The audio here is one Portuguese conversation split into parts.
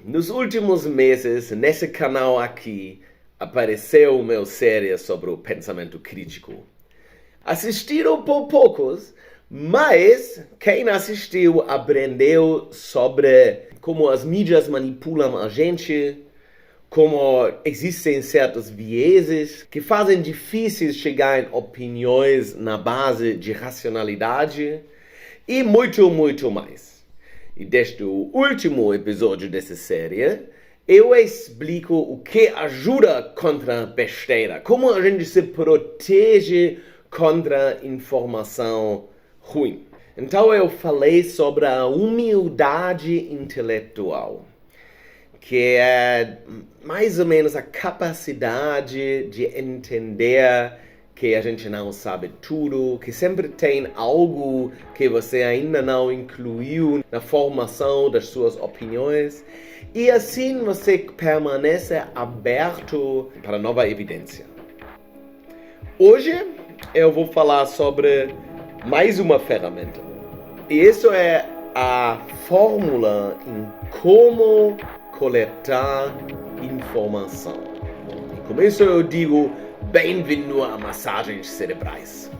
nos últimos meses, nesse canal aqui, apareceu uma série sobre o pensamento crítico. Assistiram por poucos, mas quem assistiu aprendeu sobre como as mídias manipulam a gente, como existem certos vieses que fazem difícil chegar em opiniões na base de racionalidade e muito, muito mais. E desde o último episódio dessa série, eu explico o que ajuda contra a besteira, como a gente se protege contra informação ruim. Então eu falei sobre a humildade intelectual, que é mais ou menos a capacidade de entender que a gente não sabe tudo, que sempre tem algo que você ainda não incluiu na formação das suas opiniões, e assim você permanece aberto para nova evidência. Hoje eu vou falar sobre mais uma ferramenta, e isso é a fórmula em como coletar informação. E com isso eu digo bem-vindo a massagens cerebrais.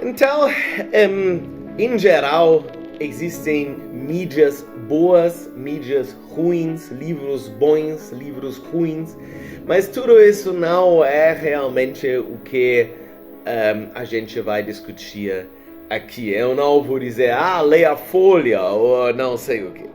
Então, em geral, existem mídias boas, mídias ruins, livros bons, livros ruins, mas tudo isso não é realmente o que a gente vai discutir aqui. Eu não vou dizer, leia a Folha, ou não sei o que.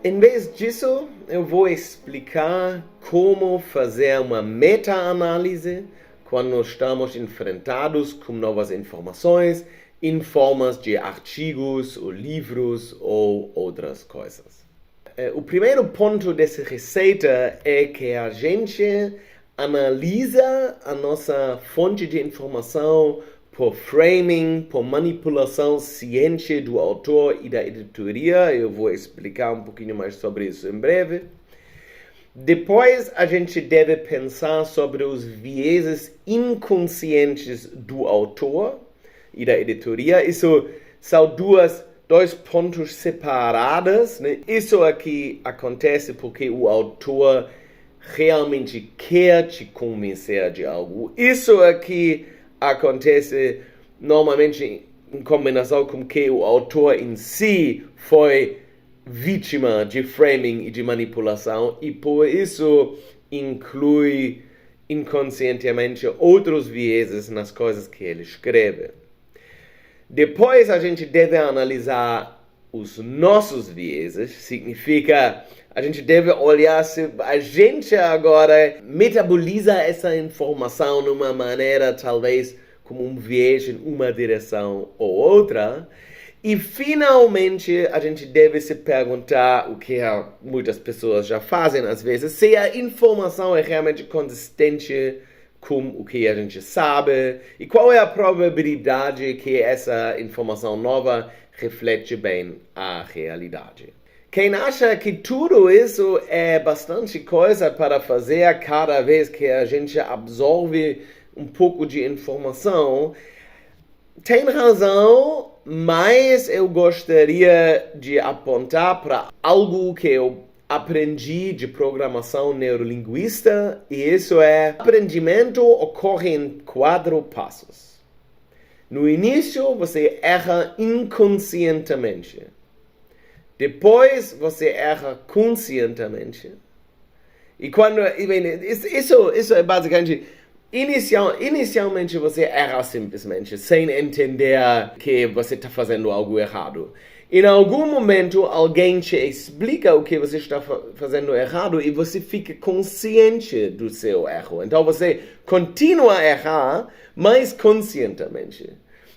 Em vez disso, eu vou explicar como fazer uma meta-análise quando estamos enfrentados com novas informações em formas de artigos, ou livros, ou outras coisas. O primeiro ponto dessa receita é que a gente analisa a nossa fonte de informação por framing, por manipulação ciente do autor e da editoria. Eu vou explicar um pouquinho mais sobre isso em breve. Depois, a gente deve pensar sobre os vieses inconscientes do autor e da editoria. Isso são dois pontos separados, né? Isso aqui acontece porque o autor realmente quer te convencer de algo. Isso aqui acontece normalmente em combinação com que o autor em si foi vítima de framing e de manipulação, e por isso inclui inconscientemente outros vieses nas coisas que ele escreve. Depois a gente deve analisar os nossos vieses, significa a gente deve olhar se a gente agora metaboliza essa informação de uma maneira talvez como um viés em uma direção ou outra. E finalmente a gente deve se perguntar o que muitas pessoas já fazem às vezes, se a informação é realmente consistente com o que a gente sabe e qual é a probabilidade que essa informação nova reflete bem a realidade. Quem acha que tudo isso é bastante coisa para fazer cada vez que a gente absorve um pouco de informação, tem razão, mas eu gostaria de apontar para algo que eu aprendi de programação neurolinguística, e isso é: aprendimento ocorre em 4 passos. No início, você erra inconscientemente. Depois, você erra conscientemente. E quando isso é basicamente inicialmente você erra simplesmente, sem entender que você está fazendo algo errado. Em algum momento, alguém te explica o que você está fazendo errado e você fica consciente do seu erro. Então você continua a errar, mas conscientemente.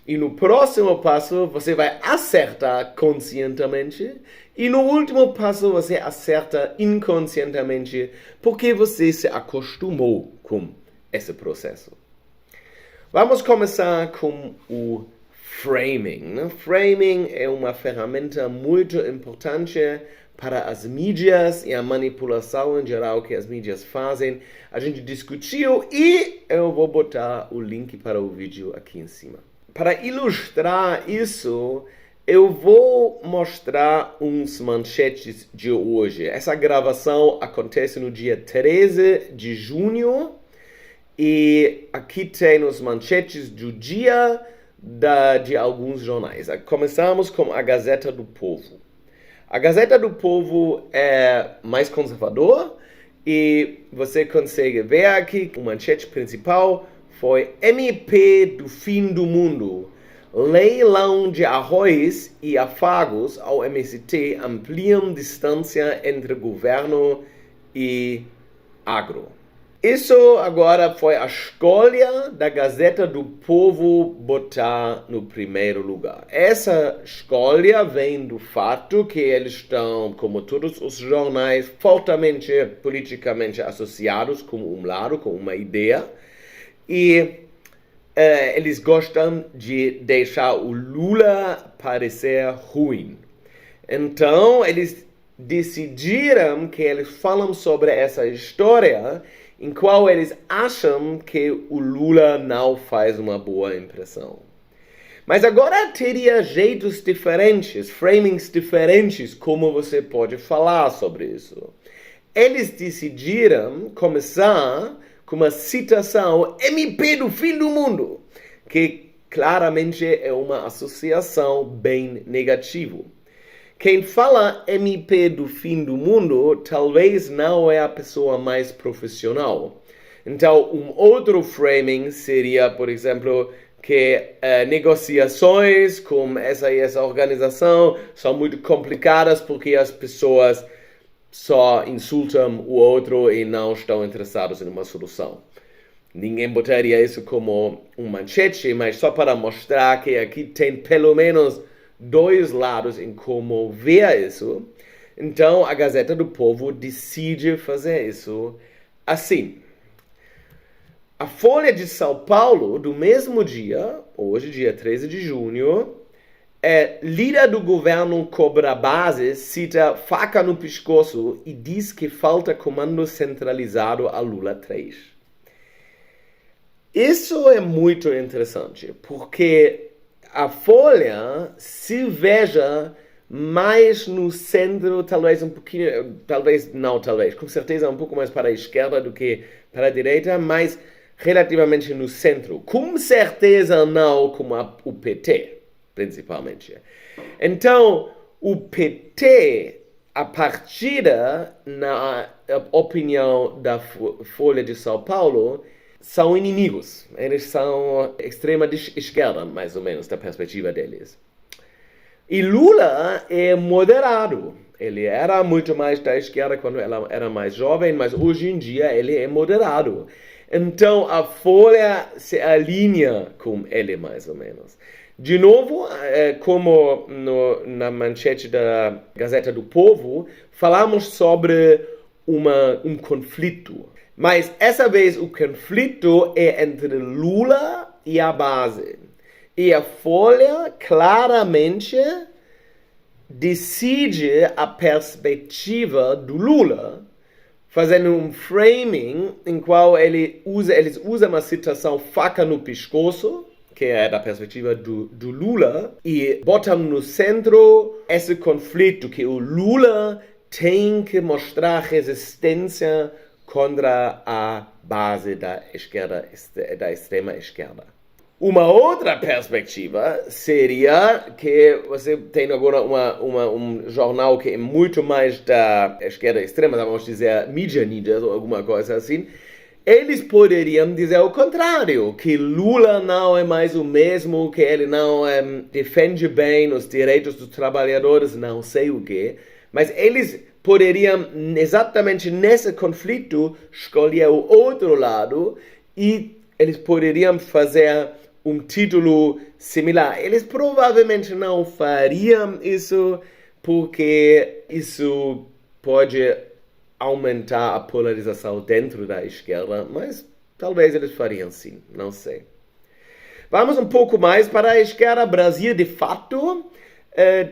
E no próximo passo, você vai acertar conscientemente. E no último passo, você acerta inconscientemente, porque você se acostumou com esse processo. Vamos começar com o framing. Framing é uma ferramenta muito importante para as mídias e a manipulação em geral que as mídias fazem. A gente discutiu e eu vou botar o link para o vídeo aqui em cima. Para ilustrar isso, eu vou mostrar uns manchetes de hoje. Essa gravação acontece no dia 13 de junho e aqui tem os manchetes do dia de alguns jornais. Começamos com a Gazeta do Povo. A Gazeta do Povo é mais conservador e você consegue ver aqui que o manchete principal foi MP do fim do mundo. Leilão de arroz e afagos ao MST ampliam distância entre governo e agro. Isso agora foi a escolha da Gazeta do Povo botar no primeiro lugar. Essa escolha vem do fato que eles estão, como todos os jornais, fortemente politicamente associados com um lado, com uma ideia. E eles gostam de deixar o Lula parecer ruim. Então, eles decidiram que eles falam sobre essa história em qual eles acham que o Lula não faz uma boa impressão. Mas agora teria jeitos diferentes, framings diferentes, como você pode falar sobre isso. Eles decidiram começar com uma citação MP do fim do mundo, que claramente é uma associação bem negativa. Quem fala MP do fim do mundo talvez não é a pessoa mais profissional. Então, um outro framing seria, por exemplo, que negociações com essa e essa organização são muito complicadas porque as pessoas só insultam o outro e não estão interessados em uma solução. Ninguém botaria isso como um manchete, mas só para mostrar que aqui tem pelo menos dois lados em como ver isso. Então, a Gazeta do Povo decide fazer isso assim. A Folha de São Paulo, do mesmo dia, hoje, dia 13 de junho, líder do governo cobra base, cita faca no pescoço e diz que falta comando centralizado a Lula 3. Isso é muito interessante, porque a Folha se veja mais no centro, talvez um pouquinho, com certeza um pouco mais para a esquerda do que para a direita, mas relativamente no centro. Com certeza não como o PT, principalmente. Então, o PT, a partida, na opinião da Folha de São Paulo, são inimigos. Eles são extrema esquerda, mais ou menos, da perspectiva deles. E Lula é moderado. Ele era muito mais da esquerda quando ela era mais jovem, mas hoje em dia ele é moderado. Então a Folha se alinha com ele, mais ou menos. De novo, como na manchete da Gazeta do Povo, falamos sobre um conflito. Mas essa vez o conflito é entre Lula e a base. E a Folha claramente decide a perspectiva do Lula, fazendo um framing em qual eles usam uma citação faca no pescoço, que é da perspectiva do Lula, e botam no centro esse conflito que o Lula tem que mostrar resistência contra a base da esquerda, da extrema esquerda. Uma outra perspectiva seria que você tem agora um jornal que é muito mais da esquerda extrema, vamos dizer, mídia ninjas ou alguma coisa assim. Eles poderiam dizer o contrário, que Lula não é mais o mesmo, que ele não defende bem os direitos dos trabalhadores, não sei o quê, mas eles poderiam, exatamente nesse conflito, escolher o outro lado e eles poderiam fazer um título similar. Eles provavelmente não fariam isso porque isso pode aumentar a polarização dentro da esquerda, mas talvez eles fariam sim, não sei. Vamos um pouco mais para a esquerda. Brasil, de fato,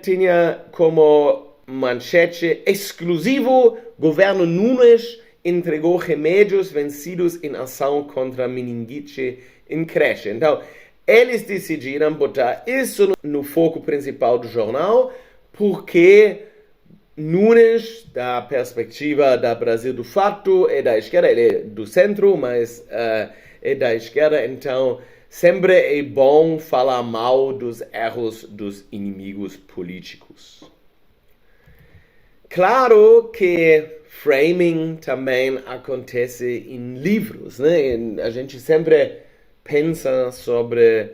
tinha como manchete exclusivo, governo Nunes entregou remédios vencidos em ação contra a meningite em creche. Então, eles decidiram botar isso no foco principal do jornal, porque Nunes, da perspectiva do Brasil do fato, é da esquerda, ele é do centro, mas é da esquerda, então sempre é bom falar mal dos erros dos inimigos políticos. Claro que framing também acontece em livros, né? A gente sempre pensa sobre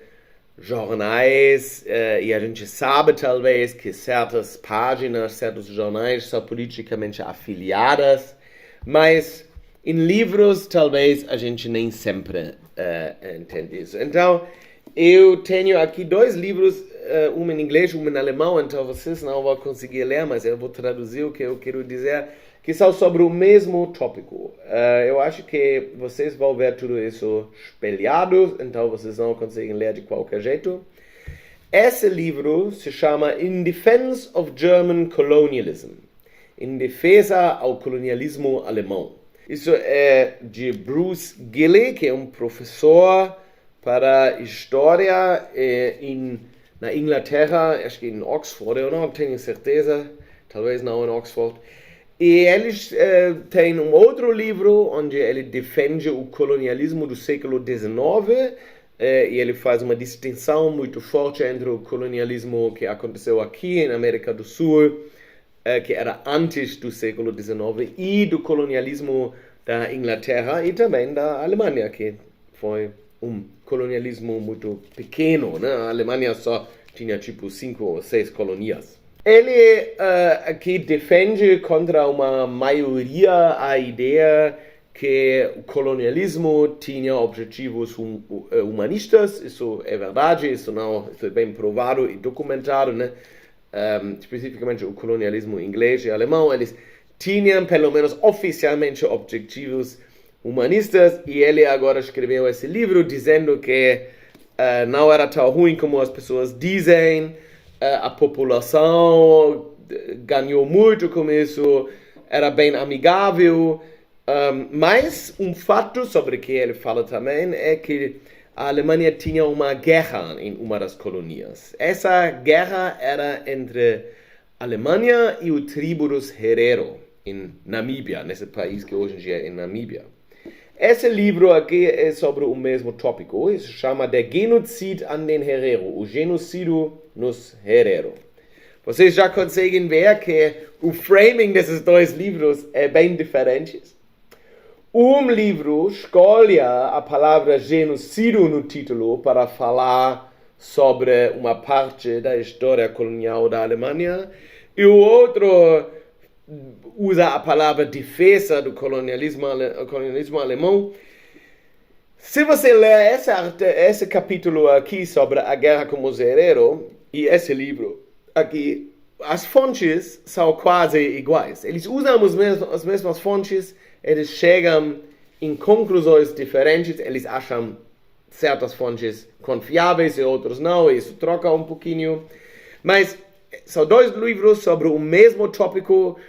jornais e a gente sabe talvez que certas páginas, certos jornais são politicamente afiliadas, mas em livros talvez a gente nem sempre entende isso. Então, eu tenho aqui 2 livros, um em inglês e um em alemão, então vocês não vão conseguir ler, mas eu vou traduzir o que eu quero dizer, que são sobre o mesmo tópico. Eu acho que vocês vão ver tudo isso espelhado, então vocês não conseguem ler de qualquer jeito. Esse livro se chama In Defense of German Colonialism, em defesa ao colonialismo alemão. Isso é de Bruce Gilley, que é um professor para história na Inglaterra, acho que em Oxford, eu não tenho certeza, talvez não em Oxford. E eles têm um outro livro onde ele defende o colonialismo do século XIX, e ele faz uma distinção muito forte entre o colonialismo que aconteceu aqui na América do Sul, que era antes do século XIX, e do colonialismo da Inglaterra e também da Alemanha, que foi um colonialismo muito pequeno, né? A Alemanha só tinha tipo 5 ou 6 colônias. Ele aqui defende contra uma maioria a ideia que o colonialismo tinha objetivos humanistas. Isso é verdade, isso é bem provado e documentado, né? Especificamente o colonialismo inglês e alemão, eles tinham pelo menos oficialmente objetivos humanistas, e ele agora escreveu esse livro dizendo que não era tão ruim como as pessoas dizem. A população ganhou muito com isso, era bem amigável, mas um fato sobre que ele fala também é que a Alemanha tinha uma guerra em uma das colônias. Essa guerra era entre a Alemanha e o tribo dos Herero, em Namíbia, nesse país que hoje em dia é Namíbia. Esse livro aqui é sobre o mesmo tópico, se chama Der Genozid an den Herero, o genocídio nos Herero. Vocês já conseguem ver que o framing desses 2 livros é bem diferente. Um livro escolhe a palavra genocídio no título para falar sobre uma parte da história colonial da Alemanha, e o outro usa a palavra defesa do colonialismo alemão. Se você ler esse capítulo aqui sobre a guerra com os Herero e esse livro aqui, as fontes são quase iguais. Eles usam as mesmas fontes, eles chegam em conclusões diferentes, eles acham certas fontes confiáveis e outras não, isso troca um pouquinho. Mas são 2 livros sobre o mesmo tópico,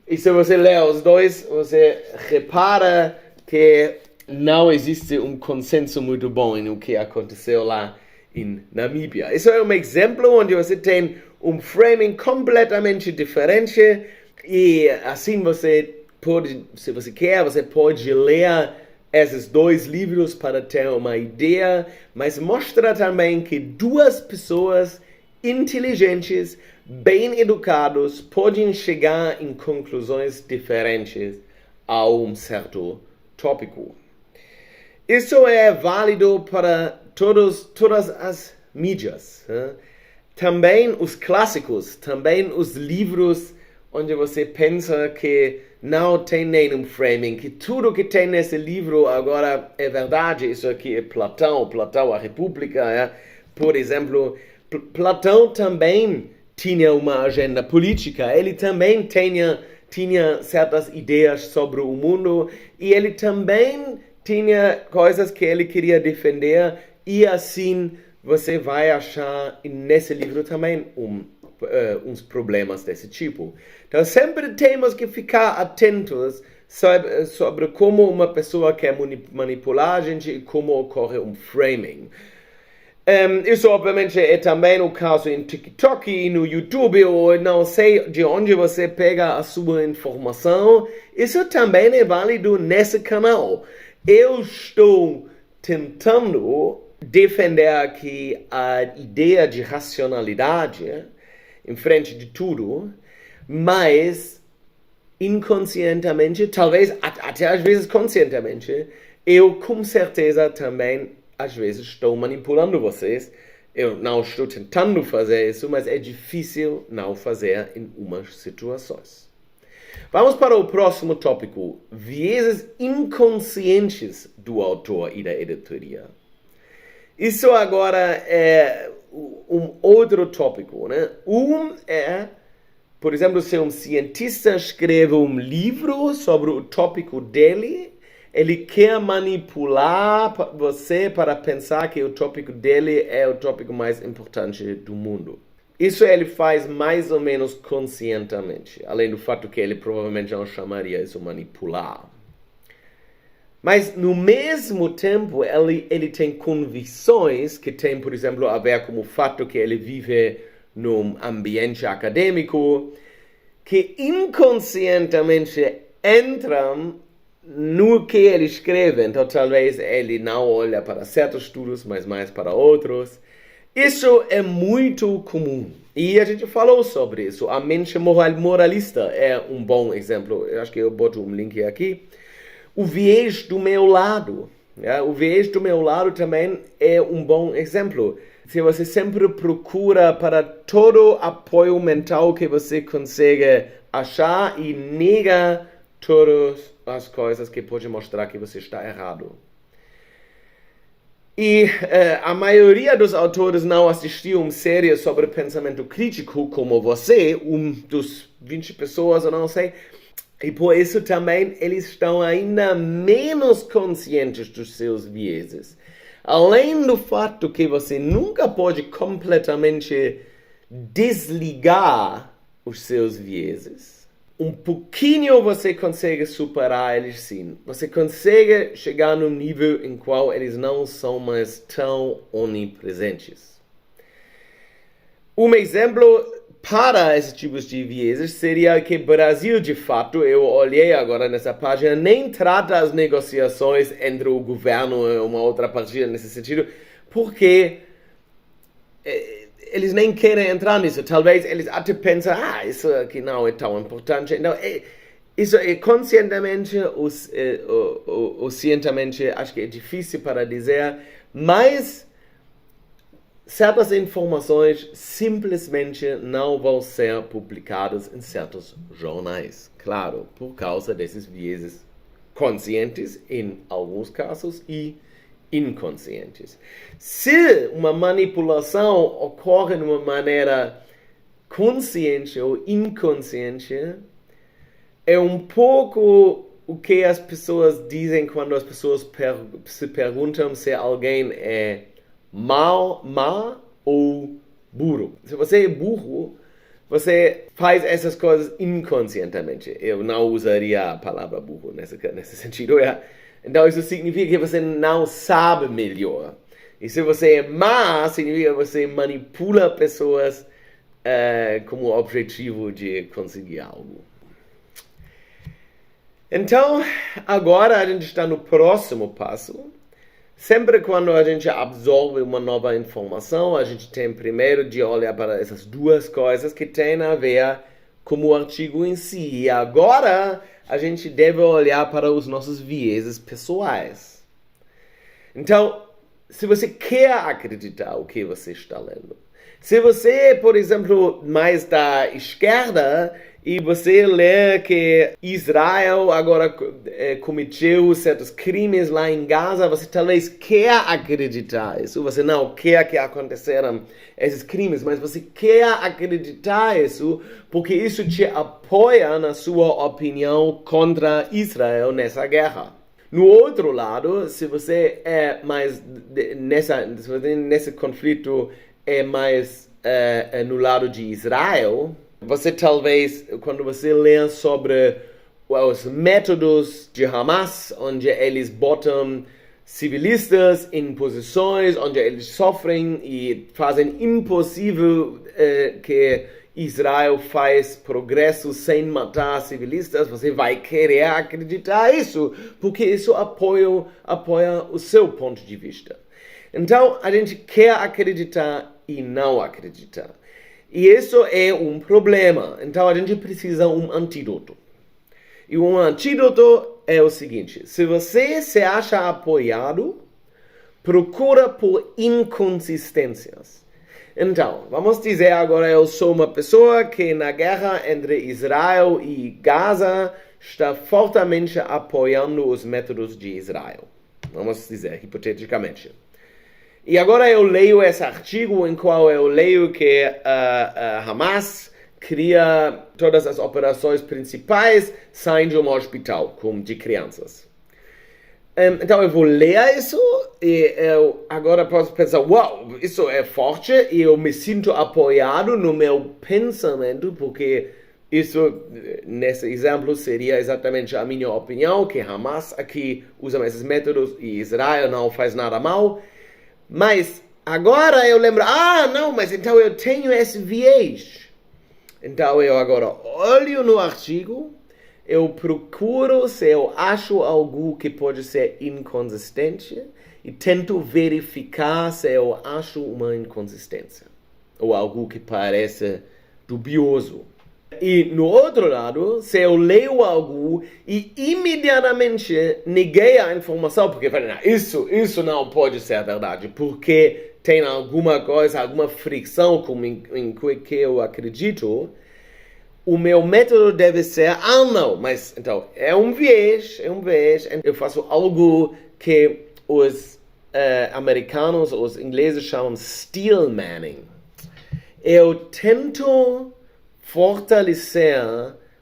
e se você lê os 2, você repara que não existe um consenso muito bom no que aconteceu lá em Namíbia. Isso é um exemplo onde você tem um framing completamente diferente, e assim você pode, se você quer, você pode ler esses 2 livros para ter uma ideia, mas mostra também que 2 pessoas inteligentes, bem educados, podem chegar em conclusões diferentes a um certo tópico. Isso é válido para todas as mídias. Também os clássicos, também os livros onde você pensa que não tem nenhum framing, que tudo que tem nesse livro agora é verdade. Isso aqui é Platão, a República. Por exemplo, Platão também tinha uma agenda política, ele também tinha certas ideias sobre o mundo, e ele também tinha coisas que ele queria defender, e assim você vai achar nesse livro também um uns problemas desse tipo. Então sempre temos que ficar atentos sobre como uma pessoa quer manipular a gente e como ocorre um framing. Isso obviamente é também o caso em TikTok e no YouTube, ou não sei de onde você pega a sua informação. Isso também é válido nesse canal. Eu estou tentando defender aqui a ideia de racionalidade em frente de tudo, mas inconscientemente, talvez até às vezes conscientemente, eu com certeza também às vezes estou manipulando vocês. Eu não estou tentando fazer isso, mas é difícil não fazer em umas situações. Vamos para o próximo tópico: vieses inconscientes do autor e da editoria. Isso agora é um outro tópico, né? É, por exemplo, se um cientista escreve um livro sobre o tópico dele, ele quer manipular você para pensar que o tópico dele é o tópico mais importante do mundo. Isso ele faz mais ou menos conscientemente, além do fato que ele provavelmente não chamaria isso manipular. Mas, no mesmo tempo, ele tem convicções que tem, por exemplo, a ver com o fato que ele vive num ambiente acadêmico, que inconscientemente entram no que ele escreve. Então, talvez ele não olha para certos estudos, mas mais para outros. Isso é muito comum. E a gente falou sobre isso. A mente moralista é um bom exemplo. Eu acho que eu boto um link aqui. O viés do meu lado. O viés do meu lado também é um bom exemplo. Se você sempre procura para todo apoio mental que você consegue achar e nega todas as coisas que podem mostrar que você está errado. E a maioria dos autores não assistiu uma série sobre pensamento crítico como você, dos 20 pessoas, eu não sei. E por isso também eles estão ainda menos conscientes dos seus vieses. Além do fato que você nunca pode completamente desligar os seus vieses, um pouquinho você consegue superar eles sim. Você consegue chegar num nível em qual eles não são mais tão onipresentes. Um exemplo para esses tipos de vieses seria que o Brasil, de fato, eu olhei agora nessa página, nem trata as negociações entre o governo e uma outra partida nesse sentido, porque eles nem querem entrar nisso. Talvez eles até pensam, isso aqui não é tão importante. Então, isso é conscientemente ou cientemente, acho que é difícil para dizer, mas certas informações simplesmente não vão ser publicadas em certos jornais. Claro, por causa desses vieses conscientes em alguns casos e inconscientes. Se uma manipulação ocorre de uma maneira consciente ou inconsciente, é um pouco o que as pessoas dizem quando as pessoas se perguntam se alguém é má ou burro. Se você é burro, você faz essas coisas inconscientemente. Eu não usaria a palavra burro nesse sentido. Então isso significa que você não sabe melhor. E se você é má, significa que você manipula pessoas com o objetivo de conseguir algo. Então, agora a gente está no próximo passo. Sempre quando a gente absorve uma nova informação, a gente tem primeiro de olhar para essas duas coisas que têm a ver com o artigo em si. E agora a gente deve olhar para os nossos vieses pessoais. Então, se você quer acreditar o que você está lendo, se você, por exemplo, mais da esquerda e você lê que Israel agora cometeu certos crimes lá em Gaza, você talvez quer acreditar isso, você não quer que aconteceram esses crimes, mas você quer acreditar isso porque isso te apoia na sua opinião contra Israel nessa guerra. No outro lado, se você é mais nesse conflito é mais no lado de Israel, você talvez, quando você lê sobre os métodos de Hamas, onde eles botam civilistas em posições onde eles sofrem e fazem impossível que Israel faz progresso sem matar civilistas, você vai querer acreditar isso, porque isso apoia o seu ponto de vista. Então, a gente quer acreditar e não acreditar. E isso é um problema. Então, a gente precisa de um antídoto. E um antídoto é o seguinte: se você se acha apoiado, procura por inconsistências. Então, vamos dizer agora, eu sou uma pessoa que na guerra entre Israel e Gaza está fortemente apoiando os métodos de Israel. Vamos dizer, hipoteticamente. E agora eu leio esse artigo em qual eu leio que Hamas cria todas as operações principais, saem de um hospital de crianças. Então eu vou ler isso e eu agora posso pensar, uau, isso é forte e eu me sinto apoiado no meu pensamento, porque isso, nesse exemplo, seria exatamente a minha opinião, que Hamas aqui usa esses métodos e Israel não faz nada mal. Mas agora eu lembro, não, mas então eu tenho esse viés. Então eu agora olho no artigo, eu procuro se eu acho algo que pode ser inconsistente e tento verificar se eu acho uma inconsistência ou algo que parece dubioso. E no outro lado, se eu leio algo e imediatamente neguei a informação, porque falei, isso não pode ser verdade, porque tem alguma coisa, alguma fricção em que eu acredito, o meu método deve ser, não, mas então, é um viés, eu faço algo que os americanos, os ingleses chamam steelmanning. Eu tento fortalecer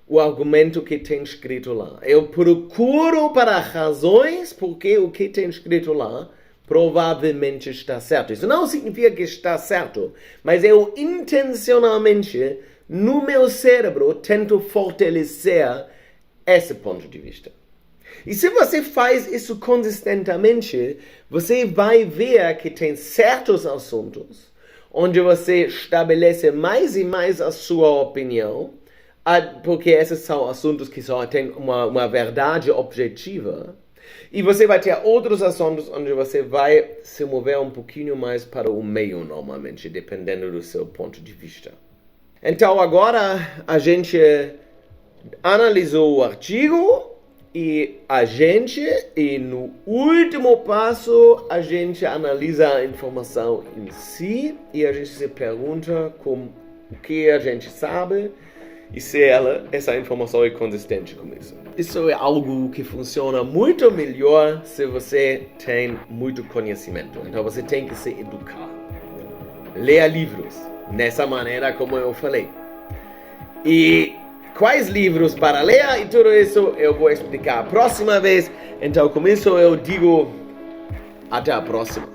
o argumento que tem escrito lá. Eu procuro para razões porque o que tem escrito lá provavelmente está certo. Isso não significa que está certo, mas eu intencionalmente, no meu cérebro, tento fortalecer esse ponto de vista. E se você faz isso consistentemente, você vai ver que tem certos assuntos onde você estabelece mais e mais a sua opinião, porque esses são assuntos que só têm uma verdade objetiva, e você vai ter outros assuntos onde você vai se mover um pouquinho mais para o meio, normalmente, dependendo do seu ponto de vista. Então, agora, a gente analisou o artigo, e no último passo, a gente analisa a informação em si e a gente se pergunta o que a gente sabe e se essa informação é consistente com isso. Isso é algo que funciona muito melhor se você tem muito conhecimento. Então você tem que se educar. Leia livros, nessa maneira como eu falei. E quais livros para ler e tudo isso eu vou explicar a próxima vez. Então, com isso eu digo até a próxima.